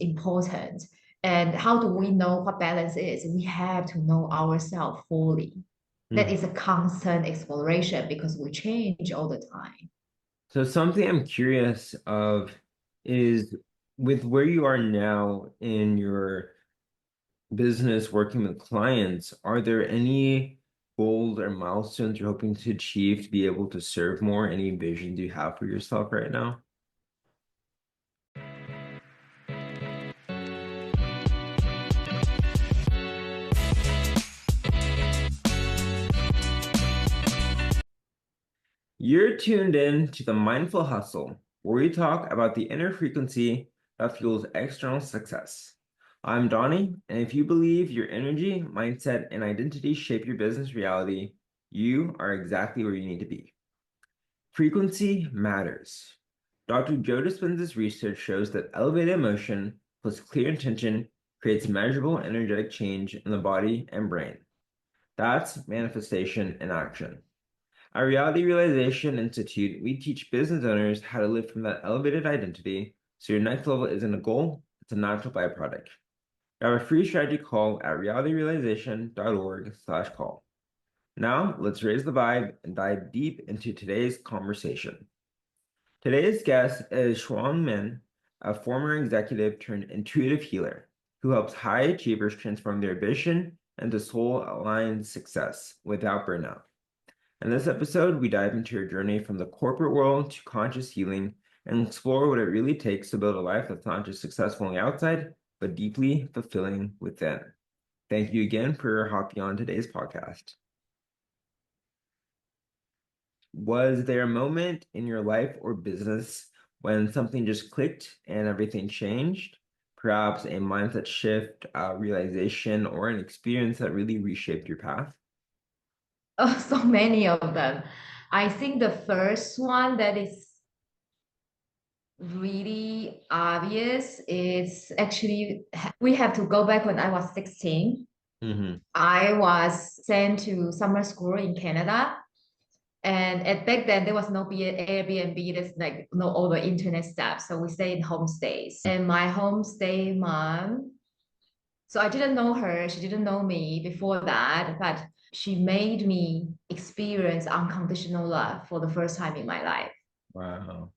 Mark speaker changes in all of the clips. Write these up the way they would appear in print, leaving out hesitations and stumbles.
Speaker 1: important. And how do we know what balance is? We have to know ourselves fully. That
Speaker 2: Mhm.
Speaker 1: is a constant exploration because we change all the time.
Speaker 2: So something I'm curious of is with where you are now in your business working with clients, are there any goals or milestones you're hoping to achieve to be able to serve more? Any visions you have for yourself right now? You're tuned in to the Mindful Hustle, where we talk about the inner frequency that fuels external success. I'm Donnie, and if you believe your energy, mindset, and identity shape your business reality, you are exactly where you need to be. Frequency matters. Dr. Joe Dispenza's research shows that elevated emotion plus clear intention creates measurable energetic change in the body and brain. That's manifestation in action. At Reality Realization Institute, we teach business owners how to live from that elevated identity so your next level isn't a goal, it's a natural byproduct. You have a free strategy call at realityrealization.org/call. Now, let's raise the vibe and dive deep into today's conversation. Today's guest is Shuang-Min, a former executive turned intuitive healer who helps high achievers transform their vision into soul-aligned success without burnout. In this episode, we dive into your journey from the corporate world to conscious healing and explore what it really takes to build a life that's not just successful on the outside, but deeply fulfilling within. Thank you again for hopping on today's podcast. Was there a moment in your life or business when something just clicked and everything changed? Perhaps a mindset shift, a realization, or an experience that really reshaped your path?
Speaker 1: Oh, so many of them. I think the first one that is really obvious is actually we have to go back when I was 16.
Speaker 2: Mm-hmm.
Speaker 1: I was sent to summer school in Canada. And at back then, there was no Airbnb, there's like no all the internet stuff. So we stay in homestays. And my homestay mom, so I didn't know her, she didn't know me before that, but she made me experience unconditional love for the first time in my life.
Speaker 2: Wow.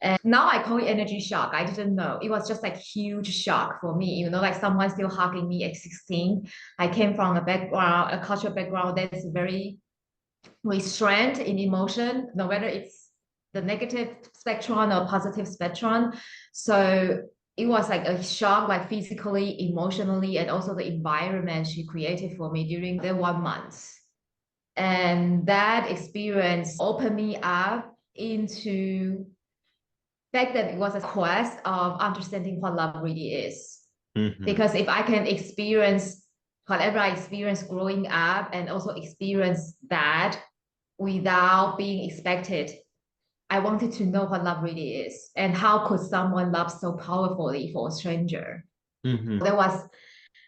Speaker 1: And now I call it energy shock. I didn't know. It was just like huge shock for me, like someone still hugging me at 16. I came from a background, a cultural background that's very restrained in emotion, no matter it's the negative spectrum or positive spectrum. So it was like a shock, like physically, emotionally, and also the environment she created for me during the 1 month. And that experience opened me up into back then it was a quest of understanding what love really is.
Speaker 2: Mm-hmm.
Speaker 1: Because if I can experience whatever I experienced growing up and also experience that without being expected, I wanted to know what love really is and how could someone love so powerfully for a stranger.
Speaker 2: Mm-hmm.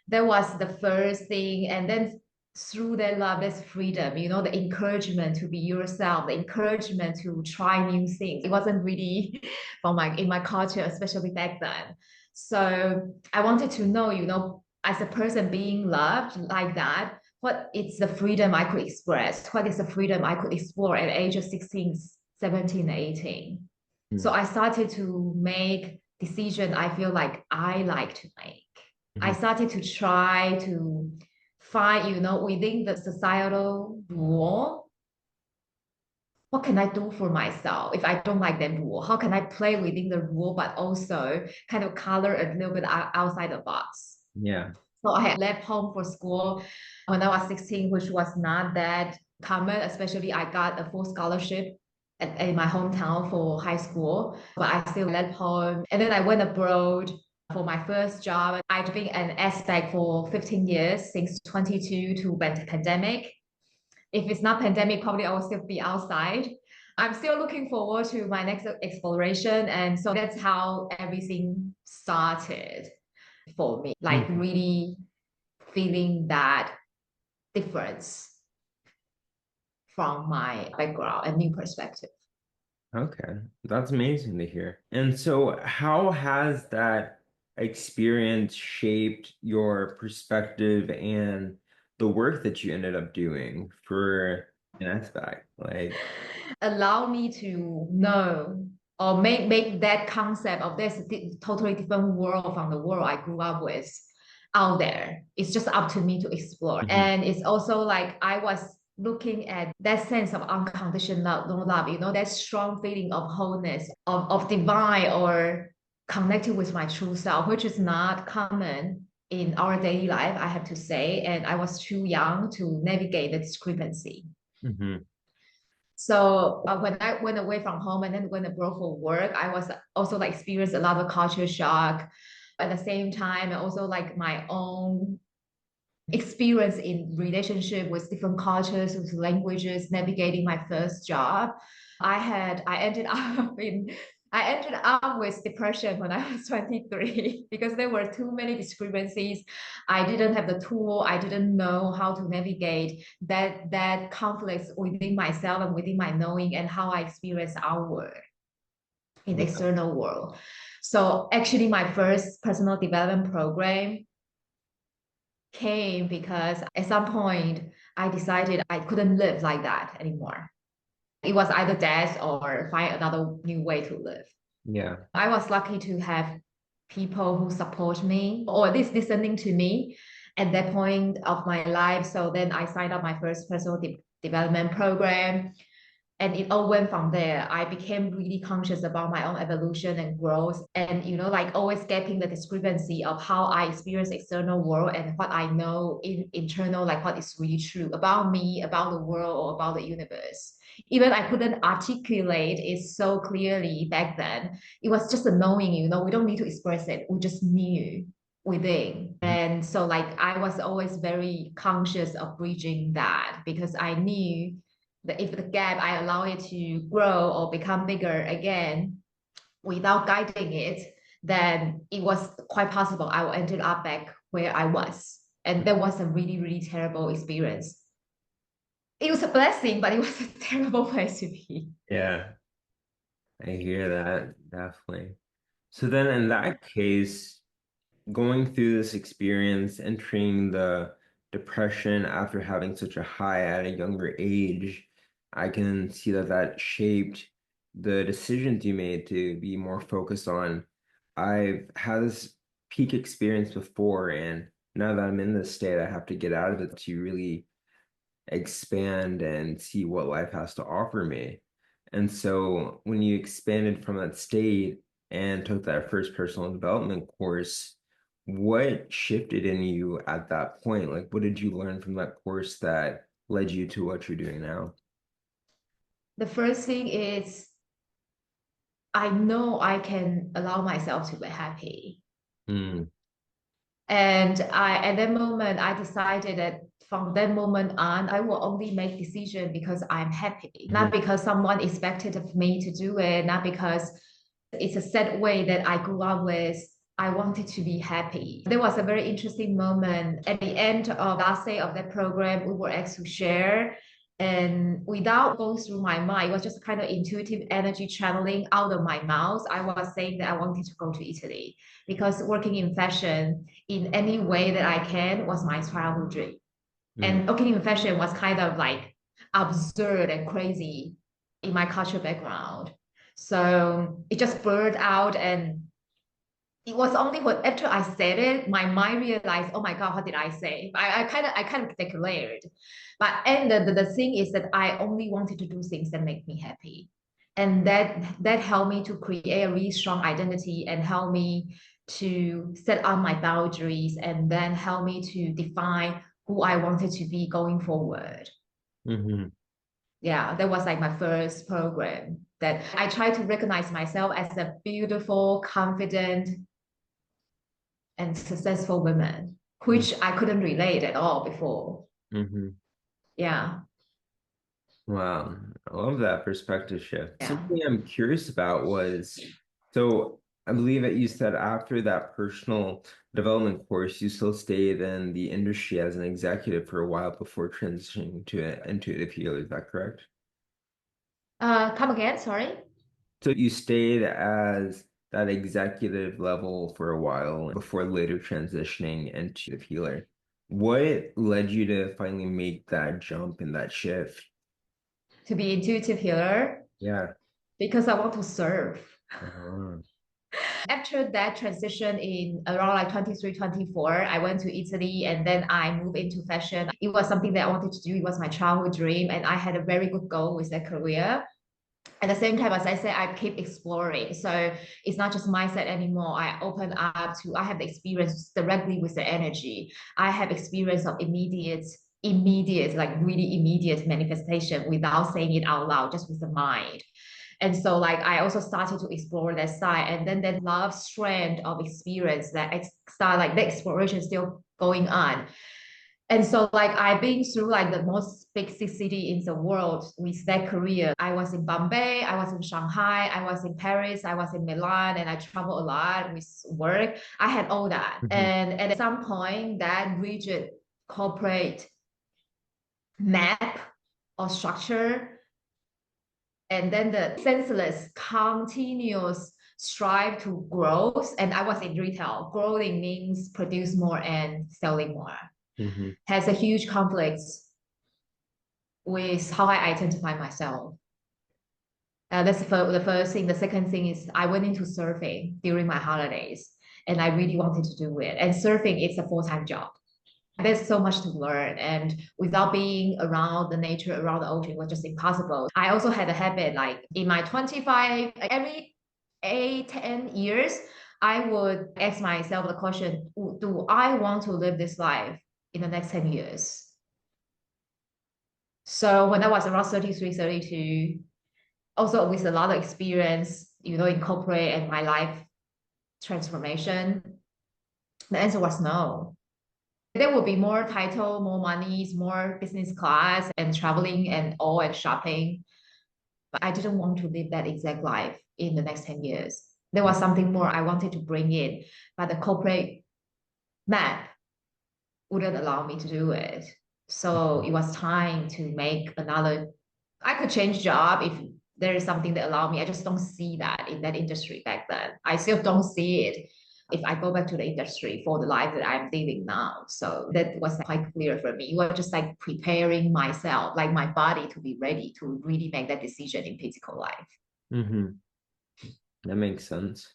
Speaker 1: That was the first thing, and then through that love, there's freedom. The encouragement to be yourself, the encouragement to try new things. It wasn't really from in my culture, especially back then. So I wanted to know, as a person being loved like that, what is the freedom I could express? What is the freedom I could explore at the age of 16, 17, 18? So I started to make decisions I feel like I like to make. I
Speaker 2: Mm-hmm.
Speaker 1: started to try to find, within the societal rule, what can I do for myself if I don't like that rule? How can I play within the rule, but also kind of color a little bit outside the box?
Speaker 2: Yeah.
Speaker 1: So I had left home for school when I was 16, which was not that common, especially I got a full scholarship in my hometown for high school, but I still left home. And then I went abroad for my first job. I've been an aspect for 15 years, since 22 to pandemic. If it's not pandemic, probably I will still be outside. I'm still looking forward to my next exploration. And so that's how everything started for me, like
Speaker 2: Mhm.
Speaker 1: really feeling that difference from my background and new perspective.
Speaker 2: Okay, that's amazing to hear. And so, how has that? experience shaped your perspective and the work that you ended up doing for an aspect? Like,
Speaker 1: Allow me to know or make that concept of this totally different world from the world I grew up with out there. It's just up to me to explore.
Speaker 2: mhm,
Speaker 1: And it's also like I was looking at that sense of unconditional love, that strong feeling of wholeness, of divine or connected with my true self, which is not common in our daily life, I have to say. And I was too young to navigate the discrepancy.
Speaker 2: mhm,
Speaker 1: So when I went away from home and then went abroad for work, I was also like experienced a lot of culture shock. At the same time, and also like my own experience in relationship with different cultures, with languages, navigating my first job. I ended up in I ended up with depression when I was 23 because there were too many discrepancies. I didn't have the tool. I didn't know how to navigate that conflicts within myself and within my knowing and how I experience outward in the
Speaker 2: yeah,
Speaker 1: external world. So actually my first personal development program came because at some point I decided I couldn't live like that anymore. It was either death or find another new way to live.
Speaker 2: yeah,
Speaker 1: I was lucky to have people who support me or at least listening to me at that point of my life. So then I signed up my first personal development program and it all went from there. I became really conscious about my own evolution and growth, and like always getting the discrepancy of how I experience external world and what I know in internal, like what is really true about me, about the world, or about the universe. Even I couldn't articulate it so clearly back then. It was just a knowing, we don't need to express it. We just knew within.
Speaker 2: mhm,
Speaker 1: And so like I was always very conscious of bridging that because I knew that if the gap I allow it to grow or become bigger again without guiding it, then it was quite possible I will end up back where I was. And that was a really, really terrible experience. It was a blessing, but it was a terrible place to be.
Speaker 2: yeah. I hear that definitely. So then, in that case, going through this experience, entering the depression after having such a high at a younger age, I can see that that shaped the decisions you made to be more focused on. I've had this peak experience before, and now that I'm in this state, I have to get out of it to really expand and see what life has to offer me. And so when you expanded from that state and took that first personal development course, what shifted in you at that point? Like, what did you learn from that course that led you to what you're doing now?
Speaker 1: The first thing is I know I can allow myself to be happy.
Speaker 2: Mm,
Speaker 1: And at that moment, I decided that from that moment on, I will only make decision because I'm happy,
Speaker 2: mhm,
Speaker 1: not because someone expected of me to do it, not because it's a set way that I grew up with. I wanted to be happy. There was a very interesting moment at the end of last day of that program. We were asked to share, and without going through my mind, it was just kind of intuitive energy channeling out of my mouth. I was saying that I wanted to go to Italy because working in fashion in any way that I can was my childhood dream.
Speaker 2: mm,
Speaker 1: And working in fashion was kind of like absurd and crazy in my cultural background. So it just blurred out, and it was only when after I said it, my mind realized, oh my God, what did I say? I kind of declared. But and the thing is that I only wanted to do things that make me happy. And that helped me to create a really strong identity and help me to set up my boundaries and then help me to define who I wanted to be going forward.
Speaker 2: mhm,
Speaker 1: Yeah, that was like my first program that I try to recognize myself as a beautiful, confident, and successful women,
Speaker 2: mm,
Speaker 1: which I couldn't relate at all before.
Speaker 2: mhm.
Speaker 1: Yeah,
Speaker 2: Wow, I love that perspective shift.
Speaker 1: yeah.
Speaker 2: Something I'm curious about was, so I believe that you said after that personal development course, you still stayed in the industry as an executive for a while before transitioning to an intuitive healer. Is that correct?
Speaker 1: Come again, sorry.
Speaker 2: So you stayed as that executive level for a while before later transitioning into the healer. What led you to finally make that jump and that shift?
Speaker 1: To be intuitive healer,
Speaker 2: Yeah.
Speaker 1: because I want to serve.
Speaker 2: Uh-huh.
Speaker 1: After that transition in around like 23, 24, I went to Italy and then I moved into fashion. It was something that I wanted to do. It was my childhood dream. And I had a very good goal with that career. At the same time, as I said, I keep exploring. So it's not just mindset anymore. I open up to, I have the experience directly with the energy. I have experience of immediate, like really immediate manifestation without saying it out loud, just with the mind. And so like I also started to explore that side. And then that love strand of experience that I start like the exploration still going on. And so like I've been through like the most big city in the world with that career. I was in Bombay, I was in Shanghai, I was in Paris, I was in Milan, and I travel a lot with work. I had all that.
Speaker 2: Mhm.
Speaker 1: And at some point, that rigid corporate map or structure, and then the senseless, continuous strive to growth. And I was in retail. Growing means produce more and selling more.
Speaker 2: Mhm.
Speaker 1: Has a huge conflict with how I identify myself. That's the first thing. The second thing is I went into surfing during my holidays and I really wanted to do it. And surfing is a full-time job. There's so much to learn. And without being around the nature, around the ocean, was just impossible. I also had a habit like in my 25, every 8, 10 years, I would ask myself the question, do I want to live this life in the next 10 years? So when I was around 33, 32, also with a lot of experience, in corporate and my life transformation, the answer was no. There will be more title, more monies, more business class and traveling and all and shopping. But I didn't want to live that exact life in the next 10 years. There was something more I wanted to bring in, but the corporate map wouldn't allow me to do it. So it was time to make another. I could change job if there is something that allow me. I just don't see that in that industry back then. I still don't see it if I go back to the industry for the life that I'm living now. So that was quite clear for me. It was just like preparing myself, like my body to be ready to really make that decision in physical life.
Speaker 2: Mhm. That makes sense.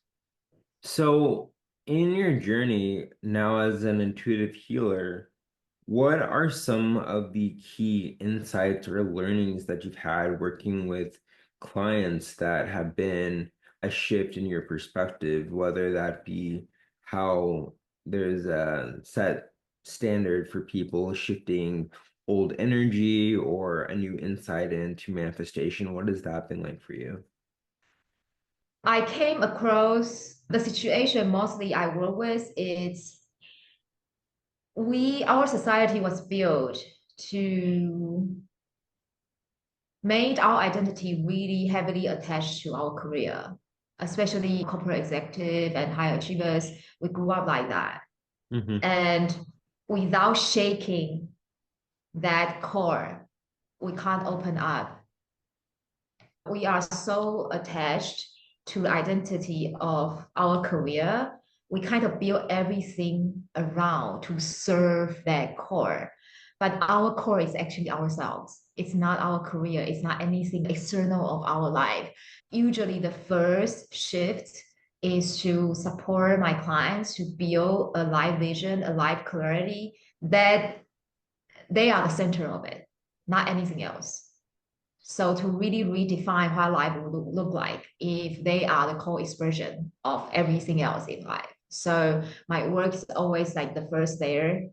Speaker 2: So, in your journey now as an intuitive healer, what are some of the key insights or learnings that you've had working with clients that have been a shift in your perspective, whether that be how there's a set standard for people shifting old energy or a new insight into manifestation? What has that been like for you?
Speaker 1: I came across the situation mostly I work with is our society was built to made our identity really heavily attached to our career, especially corporate executive and high achievers. We grew up like that.
Speaker 2: Mm-hmm.
Speaker 1: And without shaking that core, we can't open up. We are so attached to the identity of our career. We kind of build everything around to serve that core. But our core is actually ourselves. It's not our career. It's not anything external of our life. Usually, the first shift is to support my clients to build a life vision, a life clarity that they are the center of it, not anything else. So to really redefine what life would look like if they are the core expression of everything else in life. So my work is always like the first layer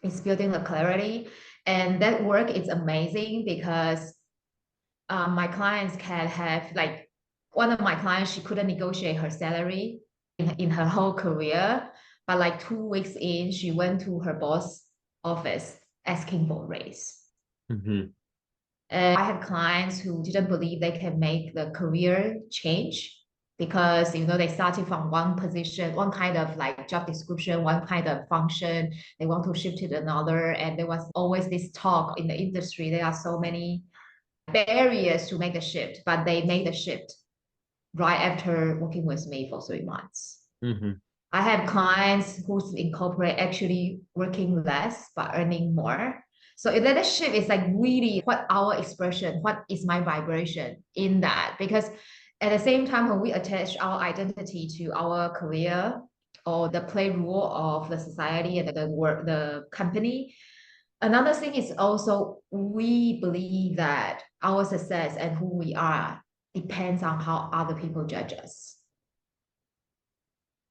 Speaker 1: is building the clarity. And that work is amazing because my clients can have like one of my clients, she couldn't negotiate her salary in her whole career. But like 2 weeks in, she went to her boss office asking for a raise.
Speaker 2: Mm-hmm.
Speaker 1: And I have clients who didn't believe they can make the career change because they started from one position, one kind of like job description, one kind of function. They want to shift to another. And there was always this talk in the industry. There are so many barriers to make the shift, but they made the shift. right after working with me for 3 months.
Speaker 2: Mm-hmm.
Speaker 1: I have clients who's incorporate actually working less but earning more. So leadership is like really what our expression, what is my vibration in that? Because at the same time, when we attach our identity to our career or the play role of the society and the work, the company, another thing is also we believe that our success and who we are depends on how other people judge us.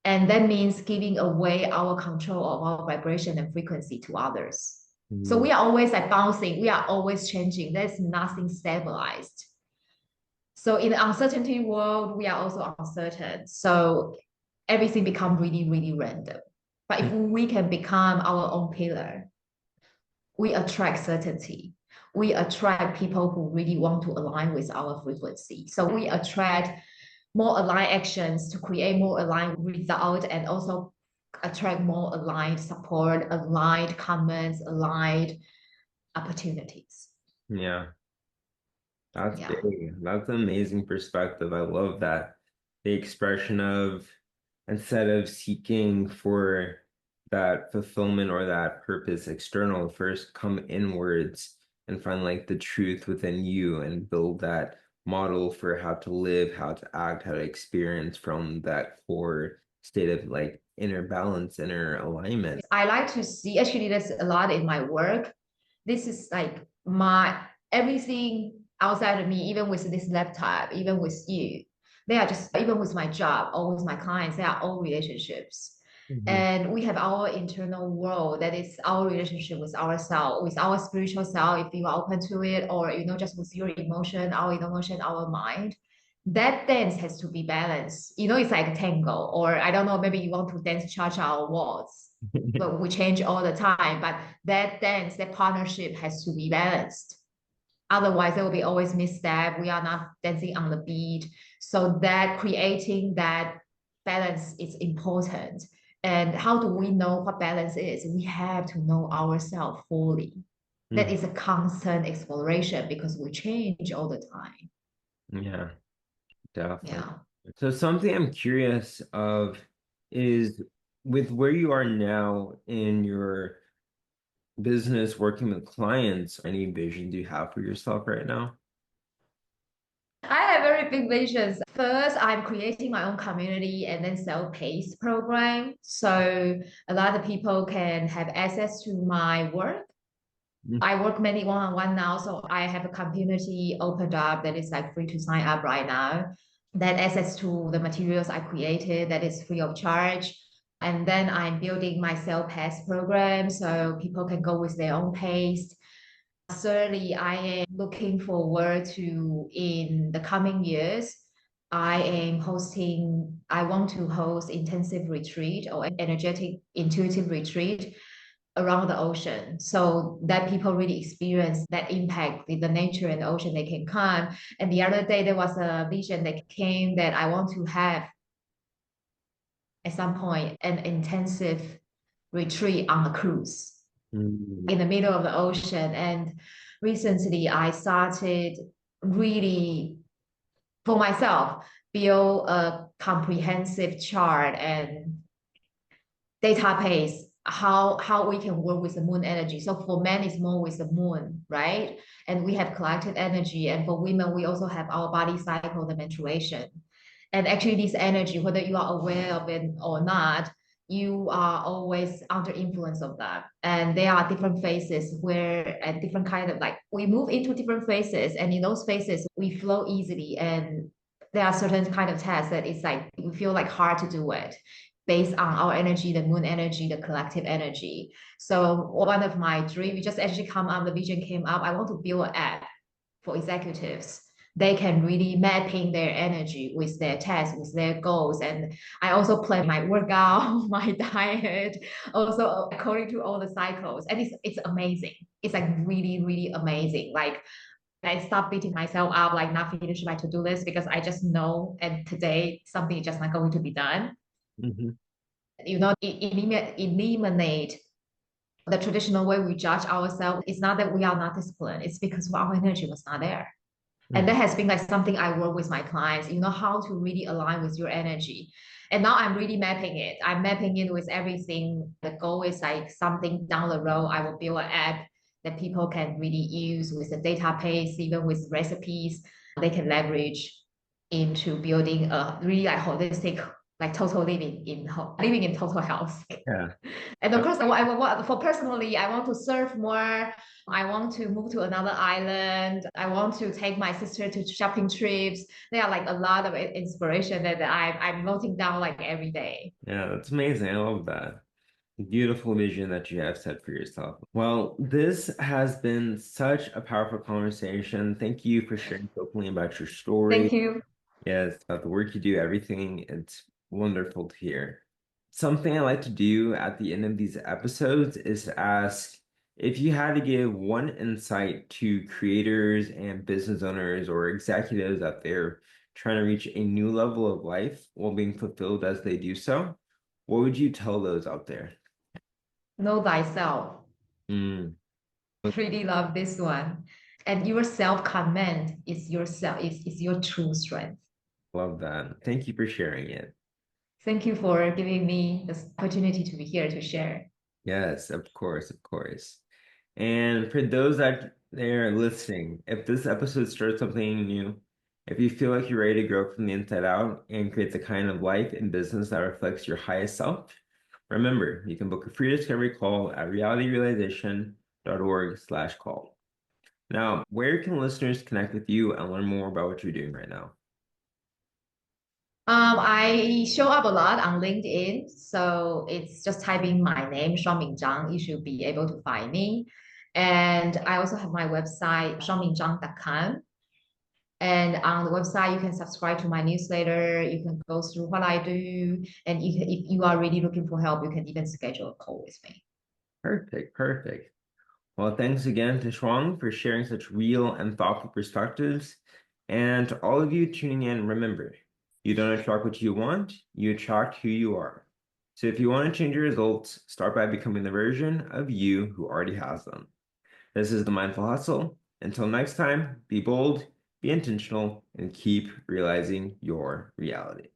Speaker 1: And that means giving away our control of our vibration and frequency to others. So we are always like bouncing, we are always changing. There's nothing stabilized. So in the uncertainty world, we are also uncertain. So everything becomes really, really random. But if we can become our own pillar, we attract certainty. We attract people who really want to align with our frequency. So we attract more aligned actions to create more aligned result and also attract more aligned support, aligned comments, aligned opportunities.
Speaker 2: Yeah, that's
Speaker 1: Yeah.
Speaker 2: big. That's an amazing perspective. I love that. The expression of instead of seeking for that fulfillment or that purpose external, first come inwards and find like the truth within you and build that model for how to live, how to act, how to experience from that core state of like inner balance, inner alignment.
Speaker 1: I like to see, actually, there's a lot in my work. This is like my everything outside of me, even with this laptop, even with you. They are just, even with my job or with my clients, they are all relationships.
Speaker 2: Mhm.
Speaker 1: And we have our internal world that is our relationship with ourselves, with our spiritual self, if you are open to it, or just with your emotion, our emotion, our mind. That dance has to be balanced. It's like a tango, or I don't know, maybe you want to dance cha-cha or waltz, but we change all the time. But that dance, that partnership has to be balanced. Otherwise, there will be always misstep. We are not dancing on the beat. So that creating that balance is important. And how do we know what balance is? We have to know ourselves fully. That
Speaker 2: Mhm.
Speaker 1: is a constant exploration because we change all the time.
Speaker 2: Yeah, definitely.
Speaker 1: Yeah.
Speaker 2: So something I'm curious of is with where you are now in your business working with clients, any vision do you have for yourself right now?
Speaker 1: I have very big visions. First, I'm creating my own community and then self-paced program. So a lot of people can have access to my work.
Speaker 2: Mhm.
Speaker 1: I work mainly one-on-one now, so I have a community opened up that is like free to sign up right now. That access to the materials I created that is free of charge. And then I'm building my self-paced program so people can go with their own pace. Certainly, I am looking forward to in the coming years. I want to host intensive retreat or energetic intuitive retreat around the ocean so that people really experience that impact with the nature and the ocean they can come. And the other day, there was a vision that came that I want to have at some point an intensive retreat on a cruise
Speaker 2: Mhm.
Speaker 1: in the middle of the ocean. And recently, I started really for myself build a comprehensive chart and database how we can work with the moon energy. So for men, it's more with the moon, right? And we have collected energy. And for women, we also have our body cycle, the menstruation. And actually, this energy, whether you are aware of it or not, you are always under influence of that. And there are different phases where at different kind of like we move into different phases, and in those phases we flow easily. And there are certain kind of tasks that it's like we feel like hard to do it based on our energy, the moon energy, the collective energy. So one of my dreams, we just actually come up, the vision came up. I want to build an app for executives. They can really mapping their energy with their tasks, with their goals. And I also plan my workout, my diet, also according to all the cycles. And it's amazing. It's like really, really amazing. Like I stop beating myself up, like not finish my to-do list because I just know and today something is just not going to be done.
Speaker 2: Mhm.
Speaker 1: Eliminate the traditional way we judge ourselves. It's not that we are not disciplined, it's because our energy was not there. And that has been like something I work with my clients, how to really align with your energy. And now I'm really mapping it. I'm mapping it with everything. The goal is like something down the road, I will build an app that people can really use with the database, even with recipes they can leverage into building a really like holistic, like total living in total health.
Speaker 2: Yeah.
Speaker 1: And of course, for personally, I want to surf more. I want to move to another island. I want to take my sister to shopping trips. There are like a lot of inspiration that I'm noting down like every day.
Speaker 2: Yeah, that's amazing. I love that. Beautiful vision that you have set for yourself. Well, this has been such a powerful conversation. Thank you for sharing so openly about your story.
Speaker 1: Thank you.
Speaker 2: Yes, about the work you do, everything. It's wonderful to hear. Something I like to do at the end of these episodes is to ask if you had to give one insight to creators and business owners or executives out there trying to reach a new level of life while being fulfilled as they do so, what would you tell those out there?
Speaker 1: Know thyself.
Speaker 2: Mm,
Speaker 1: Really love this one. And your self-command is yourself, is your true strength.
Speaker 2: love that. Thank you for sharing it.
Speaker 1: Thank you for giving me this opportunity to be here to share.
Speaker 2: Yes, of course, of course. And for those that are listening, if this episode starts something new, if you feel like you're ready to grow from the inside out and create the kind of life and business that reflects your highest self, remember, you can book a free discovery call at realityrealization.org/call. Now, where can listeners connect with you and learn more about what you're doing right now?
Speaker 1: I show up a lot on LinkedIn, so it's just typing my name, Shuang-Min Chang. You should be able to find me. And I also have my website, shuangminchang.com. And on the website, you can subscribe to my newsletter. You can go through what I do. And if you are really looking for help, you can even schedule a call with me.
Speaker 2: Perfect, perfect. Well, thanks again to Shuang for sharing such real and thoughtful perspectives. And to all of you tuning in, remember, you don't attract what you want, you attract who you are. So if you want to change your results, start by becoming the version of you who already has them. This is the Mindful Hustle. Until next time, be bold, be intentional, and keep realizing your reality.